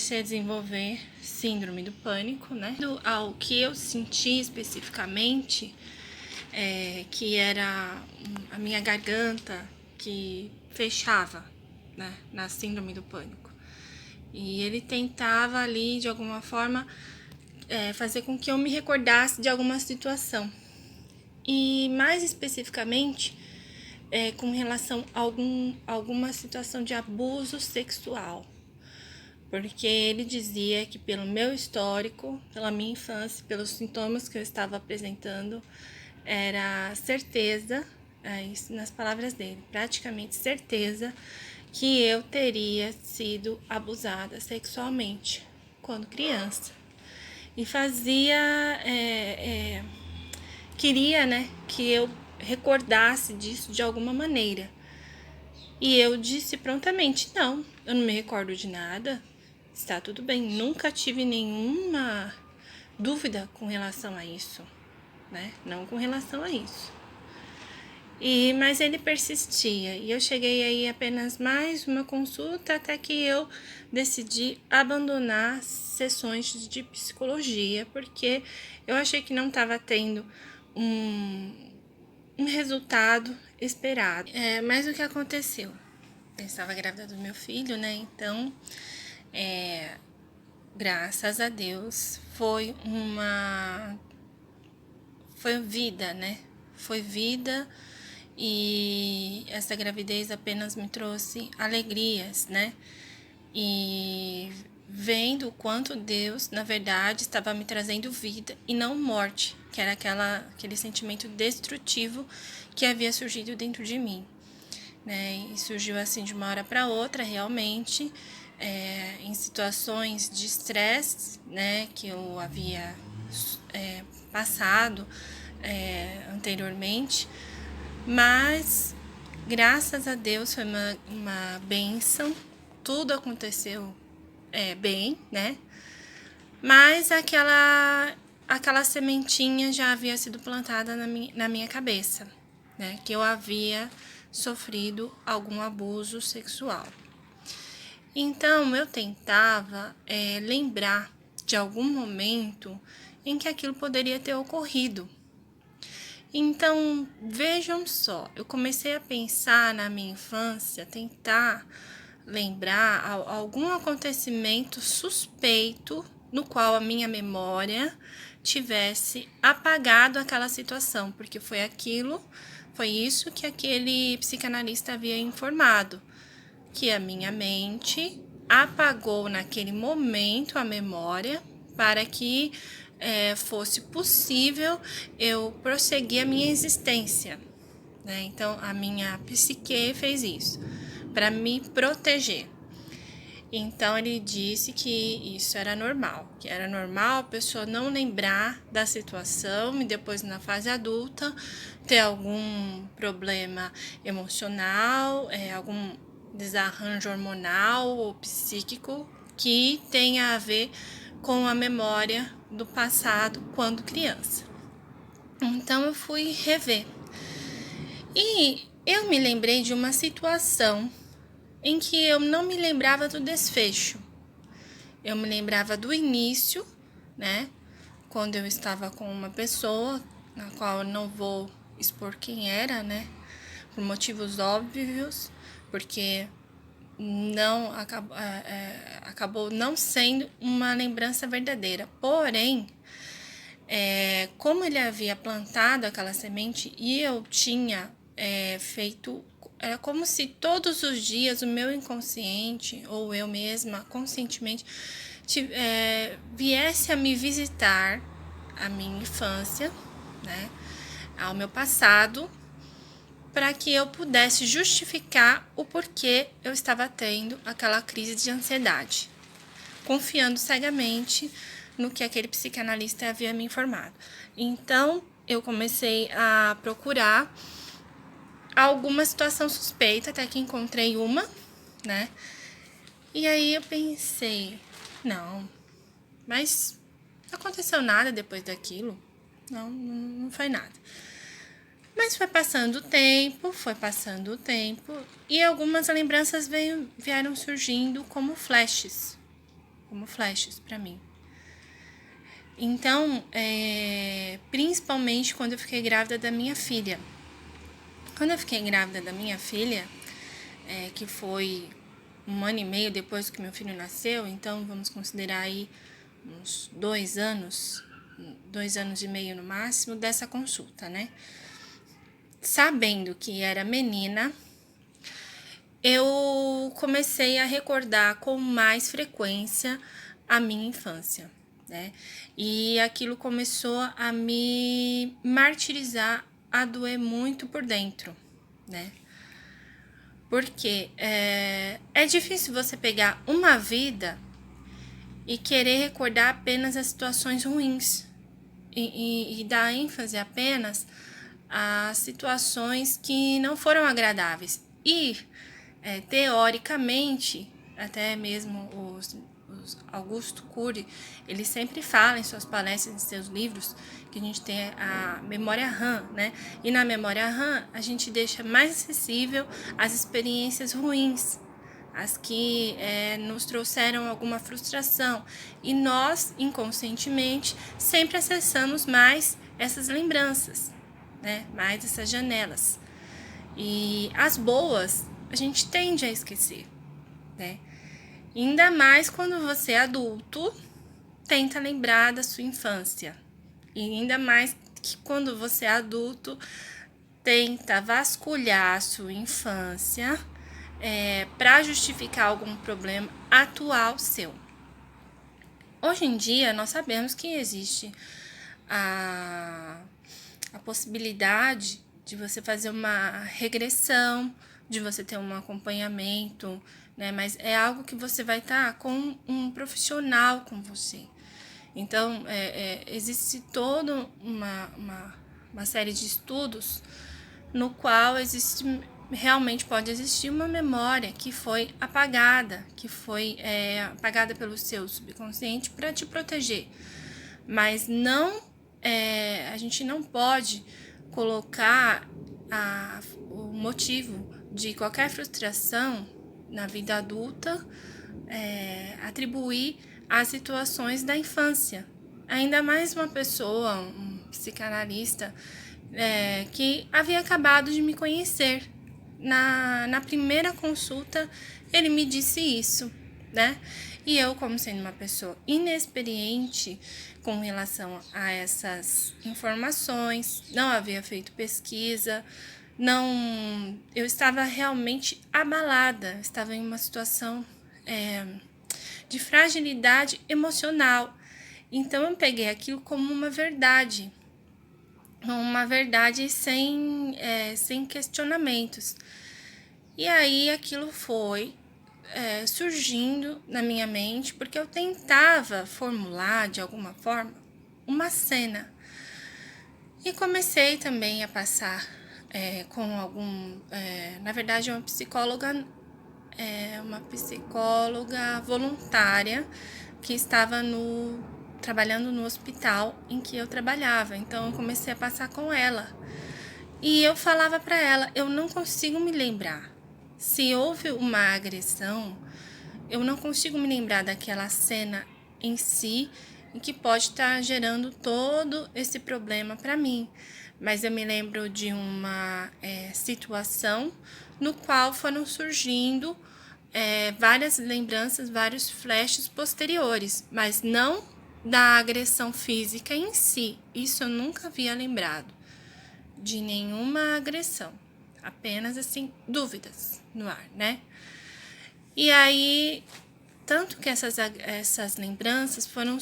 comecei a desenvolver síndrome do pânico, né? Ao que eu senti especificamente, que era a minha garganta que fechava, né, na síndrome do pânico. E ele tentava ali, de alguma forma, fazer com que eu me recordasse de alguma situação. E mais especificamente, com relação a alguma situação de abuso sexual. Porque ele dizia que pelo meu histórico, pela minha infância, pelos sintomas que eu estava apresentando, era certeza, isso nas palavras dele, praticamente certeza, que eu teria sido abusada sexualmente quando criança. E queria, né, que eu recordasse disso de alguma maneira. E eu disse prontamente, não, eu não me recordo de nada, está tudo bem, nunca tive nenhuma dúvida com relação a isso, né? Não com relação a isso. Mas ele persistia, e eu cheguei aí apenas mais uma consulta até que eu decidi abandonar sessões de psicologia, porque eu achei que não estava tendo um resultado esperado. Mas o que aconteceu? Eu estava grávida do meu filho, né? Então, graças a Deus, foi vida, né? Foi vida, e essa gravidez apenas me trouxe alegrias, né? E vendo o quanto Deus, na verdade, estava me trazendo vida e não morte, que era aquele sentimento destrutivo que havia surgido dentro de mim, né? E surgiu assim de uma hora para outra, realmente, em situações de estresse, né, que eu havia passado anteriormente, mas graças a Deus foi uma bênção, tudo aconteceu bem, né? Mas aquela sementinha já havia sido plantada na minha cabeça, né? Que eu havia sofrido algum abuso sexual. Então eu tentava lembrar de algum momento em que aquilo poderia ter ocorrido. Então, vejam só, eu comecei a pensar na minha infância, tentar lembrar algum acontecimento suspeito no qual a minha memória tivesse apagado aquela situação, porque foi isso que aquele psicanalista havia informado, que a minha mente apagou naquele momento a memória para que fosse possível eu prosseguir a minha existência, né? Então, a minha psique fez isso para me proteger. Então, ele disse que isso era normal, que era normal a pessoa não lembrar da situação e depois, na fase adulta, ter algum problema emocional, algum desarranjo hormonal ou psíquico que tenha a ver com a memória do passado quando criança. Então eu fui rever. E eu me lembrei de uma situação em que eu não me lembrava do desfecho. Eu me lembrava do início, né? Quando eu estava com uma pessoa, na qual eu não vou expor quem era, né? Por motivos óbvios, porque não acabou não sendo uma lembrança verdadeira. Porém, como ele havia plantado aquela semente e eu tinha feito, era como se todos os dias o meu inconsciente ou eu mesma conscientemente viesse a me visitar a minha infância, né, ao meu passado, para que eu pudesse justificar o porquê eu estava tendo aquela crise de ansiedade, confiando cegamente no que aquele psicanalista havia me informado. Então, eu comecei a procurar alguma situação suspeita, até que encontrei uma, né? E aí eu pensei, não, mas não aconteceu nada depois daquilo. Não foi nada. Mas foi passando o tempo, e algumas lembranças vieram surgindo como flashes. como flashes para mim. Então, principalmente quando eu fiquei grávida da minha filha. Quando eu fiquei grávida da minha filha, que foi 1 ano e meio depois que meu filho nasceu, então vamos considerar aí uns 2 anos, 2 anos e meio no máximo dessa consulta, né? Sabendo que era menina, eu comecei a recordar com mais frequência a minha infância, né? E aquilo começou a me martirizar, a doer muito por dentro, né? Porque é difícil você pegar uma vida e querer recordar apenas as situações ruins e dar ênfase apenas às situações que não foram agradáveis. E, teoricamente, até mesmo os Augusto Cury, ele sempre fala em suas palestras, em seus livros, que a gente tem a memória RAM, né? E na memória RAM, a gente deixa mais acessível as experiências ruins, as que nos trouxeram alguma frustração. E nós, inconscientemente, sempre acessamos mais essas lembranças, né? Mais essas janelas. E as boas, a gente tende a esquecer, né? Ainda mais quando você é adulto, tenta lembrar da sua infância. E ainda mais que quando você é adulto, tenta vasculhar a sua infância para justificar algum problema atual seu. Hoje em dia, nós sabemos que existe a possibilidade de você fazer uma regressão, de você ter um acompanhamento, né? Mas é algo que você vai estar com um profissional com você. Então, existe toda uma série de estudos no qual realmente pode existir uma memória que foi apagada, apagada pelo seu subconsciente para te proteger. Mas não, a gente não pode colocar o motivo de qualquer frustração na vida adulta, atribuir às situações da infância. Ainda mais uma pessoa, um psicanalista, que havia acabado de me conhecer. Na primeira consulta, ele me disse isso, né? E eu, como sendo uma pessoa inexperiente com relação a essas informações, não havia feito pesquisa, eu estava realmente abalada, estava em uma situação de fragilidade emocional. Então eu peguei aquilo como uma verdade sem questionamentos. E aí aquilo foi surgindo na minha mente, porque eu tentava formular de alguma forma uma cena. E comecei também a passar com na verdade, uma psicóloga voluntária que estava trabalhando no hospital em que eu trabalhava. Então eu comecei a passar com ela. E eu falava para ela, eu não consigo me lembrar. Se houve uma agressão, eu não consigo me lembrar daquela cena em si, em que pode estar gerando todo esse problema para mim. Mas eu me lembro de uma situação no qual foram surgindo várias lembranças, vários flashes posteriores, mas não da agressão física em si. Isso eu nunca havia lembrado de nenhuma agressão, apenas assim, dúvidas no ar, né? E aí, tanto que essas lembranças foram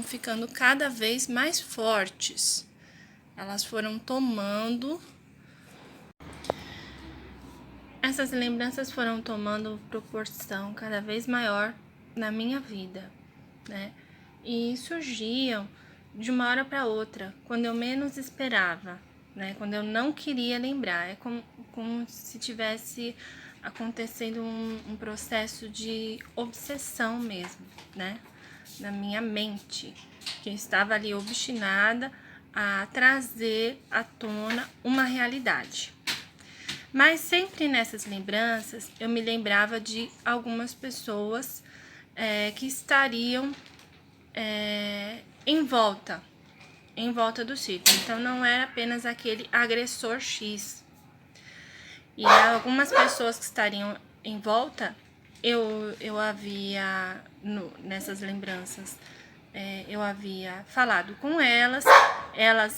ficando cada vez mais fortes, elas foram tomando, essas lembranças foram tomando proporção cada vez maior na minha vida, né? E surgiam de uma hora para outra, quando eu menos esperava, né? Quando eu não queria lembrar. É como se tivesse acontecendo um processo de obsessão mesmo, né? Na minha mente, que eu estava ali obstinada a trazer à tona uma realidade. Mas sempre nessas lembranças eu me lembrava de algumas pessoas que estariam em volta do sítio. Então não era apenas aquele agressor X. E algumas pessoas que estariam em volta, eu havia, nessas lembranças, eu havia falado com elas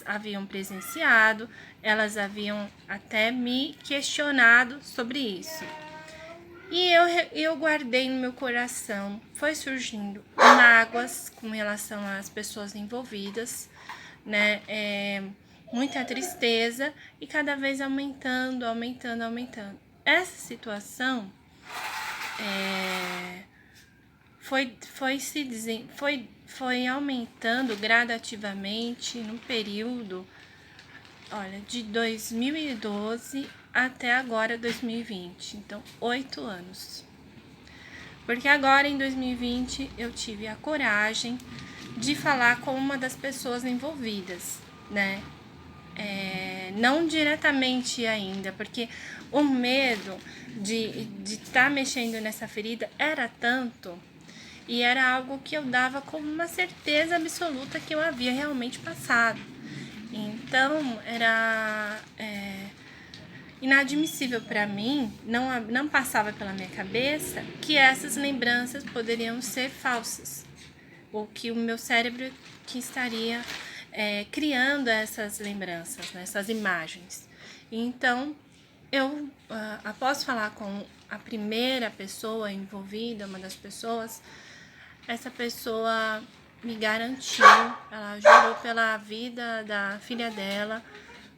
haviam presenciado, elas haviam até me questionado sobre isso. E eu guardei no meu coração, foi surgindo mágoas com relação às pessoas envolvidas, né? Muita tristeza e cada vez aumentando. Essa situação foi aumentando gradativamente no período, olha, de 2012 até agora 2020, então 8 anos. Porque agora em 2020 eu tive a coragem de falar com uma das pessoas envolvidas, né? Não diretamente ainda, porque o medo de estar mexendo nessa ferida era tanto, e era algo que eu dava como uma certeza absoluta que eu havia realmente passado. Então era inadmissível para mim, não passava pela minha cabeça que essas lembranças poderiam ser falsas, ou que o meu cérebro que estaria criando essas lembranças, né, essas imagens. Então, eu, após falar com a primeira pessoa envolvida, uma das pessoas, essa pessoa me garantiu, ela jurou pela vida da filha dela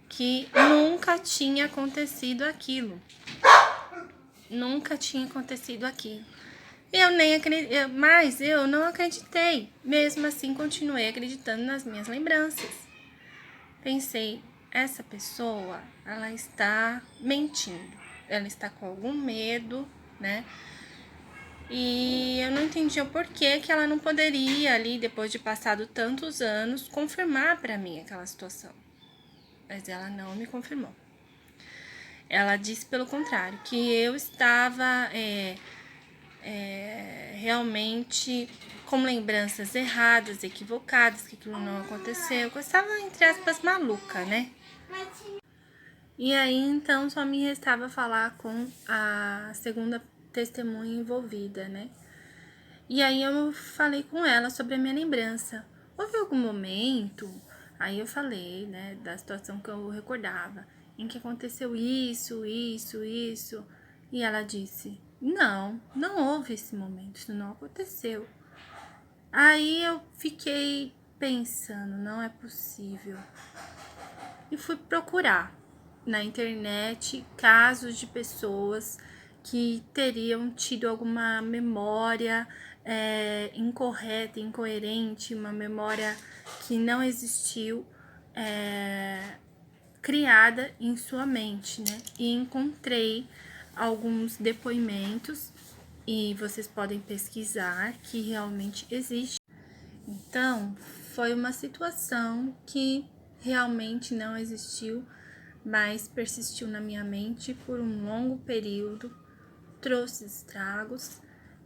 que nunca tinha acontecido aquilo. Nunca tinha acontecido aquilo. Eu nem acreditei, mas eu não acreditei. Mesmo assim, continuei acreditando nas minhas lembranças. Pensei, essa pessoa, ela está mentindo. Ela está com algum medo, né? E eu não entendi o porquê que ela não poderia ali, depois de passado tantos anos, confirmar para mim aquela situação. Mas ela não me confirmou. Ela disse pelo contrário, que eu estava realmente com lembranças erradas, equivocadas, que aquilo não aconteceu. Eu estava, entre aspas, maluca, né? E aí, então, só me restava falar com a segunda testemunha envolvida, né? E aí eu falei com ela sobre a minha lembrança. Houve algum momento, aí eu falei, né, da situação que eu recordava, em que aconteceu isso. E ela disse, não houve esse momento, isso não aconteceu. Aí eu fiquei pensando, não é possível. E fui procurar na internet casos de pessoas que teriam tido alguma memória incorreta, incoerente, uma memória que não existiu, criada em sua mente, né? E encontrei alguns depoimentos, e vocês podem pesquisar, que realmente existe. Então, foi uma situação que realmente não existiu, mas persistiu na minha mente por um longo período, trouxe estragos.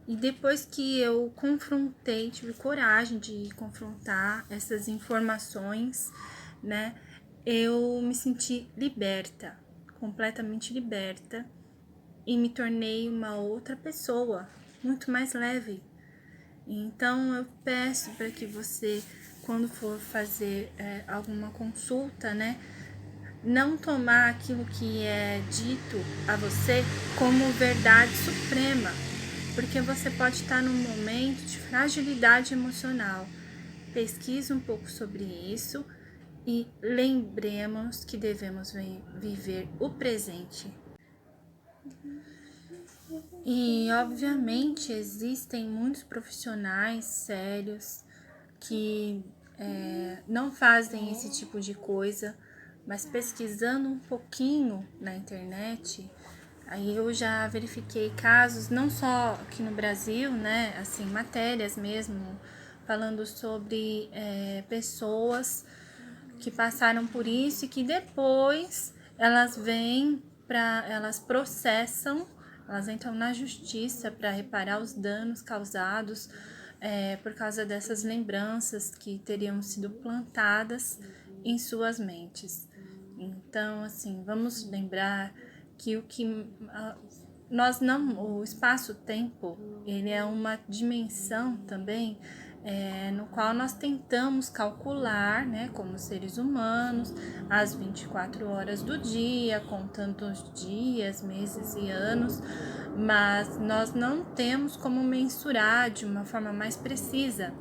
E depois que eu confrontei, tive coragem de confrontar essas informações, né? Eu me senti liberta, completamente liberta, e me tornei uma outra pessoa, muito mais leve. Então eu peço para que você, quando for fazer alguma consulta, né, não tomar aquilo que é dito a você como verdade suprema, porque você pode estar num momento de fragilidade emocional. Pesquise um pouco sobre isso e lembremos que devemos viver o presente. E, obviamente, existem muitos profissionais sérios que não fazem esse tipo de coisa, mas pesquisando um pouquinho na internet, aí eu já verifiquei casos, não só aqui no Brasil, né, assim, matérias mesmo, falando sobre pessoas que passaram por isso e que depois elas processam elas entram na justiça para reparar os danos causados por causa dessas lembranças que teriam sido plantadas em suas mentes. Então, assim, vamos lembrar que nós não, o espaço-tempo, ele é uma dimensão também no qual nós tentamos calcular, né, como seres humanos, as 24 horas do dia, contando os dias, meses e anos, mas nós não temos como mensurar de uma forma mais precisa.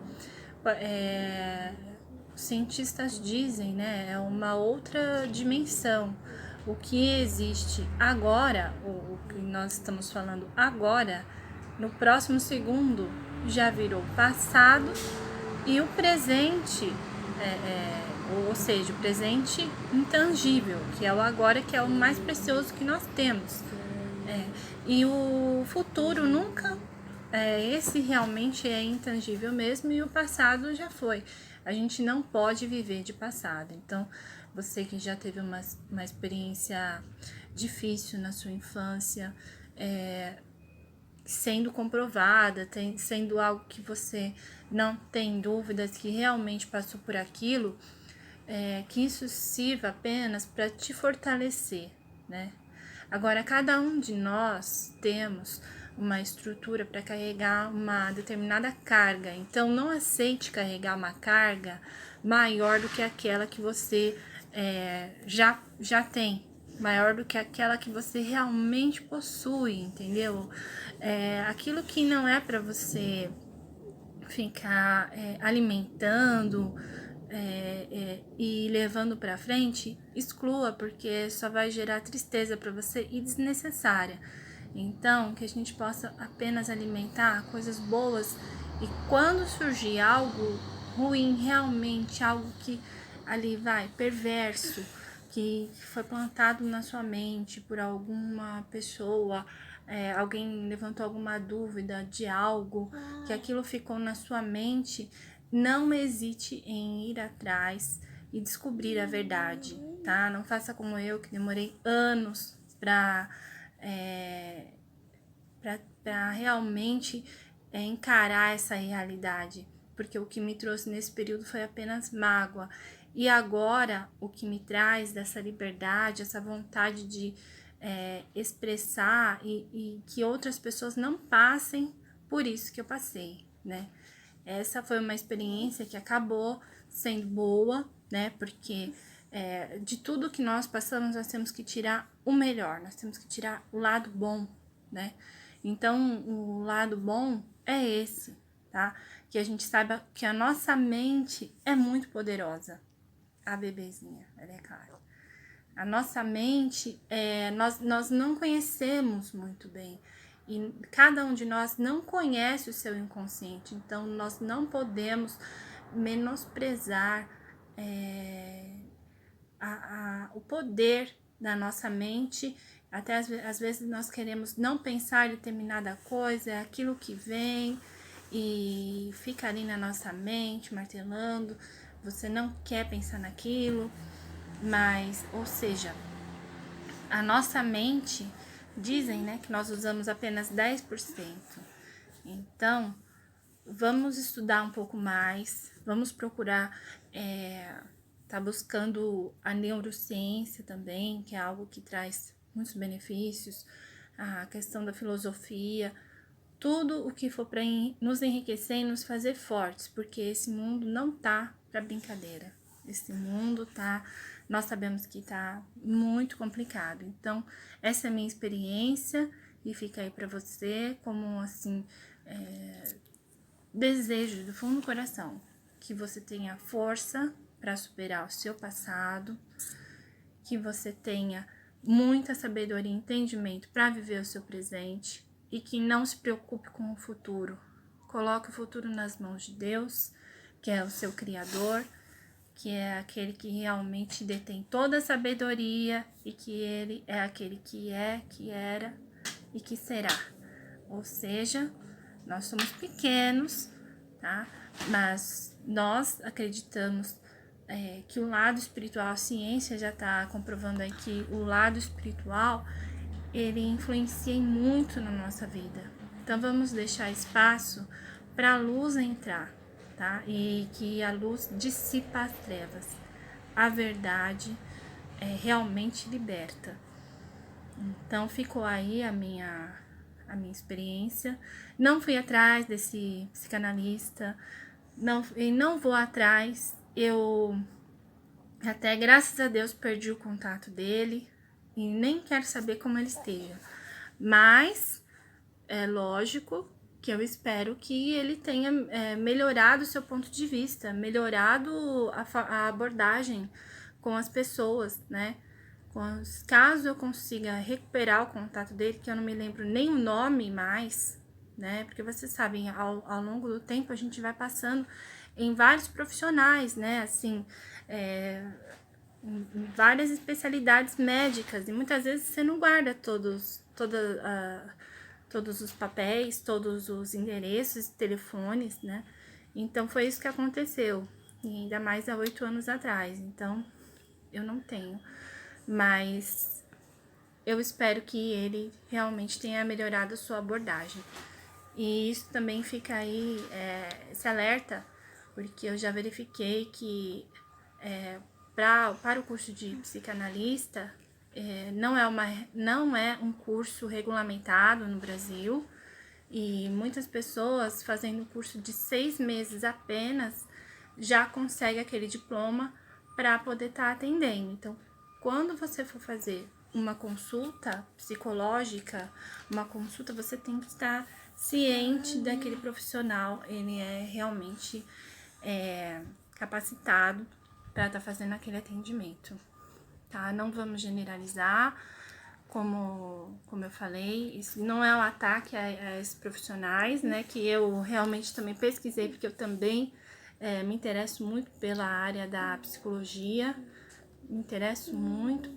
Os cientistas dizem, né, é uma outra dimensão. O que existe agora, o que nós estamos falando agora, no próximo segundo já virou passado, e o presente, ou seja, o presente intangível, que é o agora, que é o mais precioso que nós temos. E o futuro nunca, esse realmente é intangível mesmo, e o passado já foi. A gente não pode viver de passado. Então, você que já teve uma experiência difícil na sua infância, sendo comprovada, sendo algo que você não tem dúvidas que realmente passou por aquilo, que isso sirva apenas para te fortalecer, né? Agora, cada um de nós temos uma estrutura para carregar uma determinada carga, então não aceite carregar uma carga maior do que aquela que você já tem, maior do que aquela que você realmente possui, entendeu? Aquilo que não é para você ficar alimentando e levando para frente, exclua, porque só vai gerar tristeza para você e desnecessária. Então, que a gente possa apenas alimentar coisas boas, e quando surgir algo ruim, realmente algo que ali vai perverso, que foi plantado na sua mente por alguma pessoa, alguém levantou alguma dúvida de algo, que aquilo ficou na sua mente, não hesite em ir atrás e descobrir a verdade, tá? Não faça como eu, que demorei anos para realmente encarar essa realidade, porque o que me trouxe nesse período foi apenas mágoa. E agora, o que me traz dessa liberdade, essa vontade de expressar e que outras pessoas não passem por isso que eu passei, né? Essa foi uma experiência que acabou sendo boa, né? Porque de tudo que nós passamos, nós temos que tirar o melhor, nós temos que tirar o lado bom, né? Então, o lado bom é esse, tá? Que a gente saiba que a nossa mente é muito poderosa. A bebezinha, ela é clara. A nossa mente, nós não conhecemos muito bem. E cada um de nós não conhece o seu inconsciente. Então, nós não podemos menosprezar o poder da nossa mente. Até às vezes nós queremos não pensar em determinada coisa, é aquilo que vem e fica ali na nossa mente, martelando. Você não quer pensar naquilo, mas, ou seja, a nossa mente, dizem, né, que nós usamos apenas 10%. Então, vamos estudar um pouco mais, vamos procurar tá buscando a neurociência também, que é algo que traz muitos benefícios, a questão da filosofia, tudo o que for para nos enriquecer e nos fazer fortes, porque esse mundo não tá para brincadeira. Esse mundo tá, nós sabemos que tá muito complicado. Então, essa é a minha experiência e fica aí para você como assim, desejo do fundo do coração que você tenha força para superar o seu passado, que você tenha muita sabedoria e entendimento para viver o seu presente e que não se preocupe com o futuro. Coloque o futuro nas mãos de Deus, que é o seu Criador, que é aquele que realmente detém toda a sabedoria e que ele é aquele que era e que será. Ou seja, nós somos pequenos, tá? Mas nós acreditamos que o lado espiritual, a ciência já está comprovando aí que o lado espiritual ele influencia muito na nossa vida. Então vamos deixar espaço para a luz entrar, tá? E que a luz dissipa as trevas. A verdade realmente liberta. Então ficou aí a minha experiência. Não fui atrás desse psicanalista, não vou atrás. Eu até, graças a Deus, perdi o contato dele e nem quero saber como ele esteja. Mas é lógico que eu espero que ele tenha melhorado o seu ponto de vista, melhorado a abordagem com as pessoas, né? Caso eu consiga recuperar o contato dele, que eu não me lembro nem o nome mais, né? Porque vocês sabem, ao longo do tempo a gente vai passando em vários profissionais, né? Assim, em várias especialidades médicas, e muitas vezes você não guarda todos os papéis, todos os endereços, telefones, né? Então foi isso que aconteceu, e ainda mais há 8 anos atrás. Então eu não tenho, mas eu espero que ele realmente tenha melhorado a sua abordagem. E isso também fica aí, esse alerta, porque eu já verifiquei que para o curso de psicanalista, não é um curso regulamentado no Brasil, e muitas pessoas fazendo curso de 6 meses apenas já consegue aquele diploma para poder estar atendendo. Então, quando você for fazer uma consulta psicológica, você tem que estar ciente daquele profissional, ele é realmente capacitado para estar fazendo aquele atendimento, tá? Não vamos generalizar, como eu falei, isso não é um ataque a esses profissionais, né? Que eu realmente também pesquisei, porque eu também me interesso muito pela área da psicologia, me interesso muito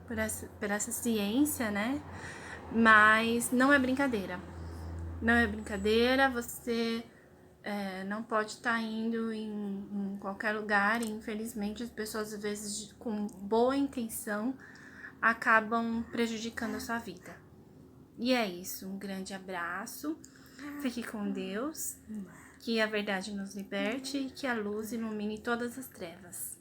por essa ciência, né? Mas não é brincadeira. Não é brincadeira, você não pode estar indo em qualquer lugar, e infelizmente as pessoas, às vezes, com boa intenção, acabam prejudicando a sua vida. E é isso, um grande abraço, fique com Deus, que a verdade nos liberte e que a luz ilumine todas as trevas.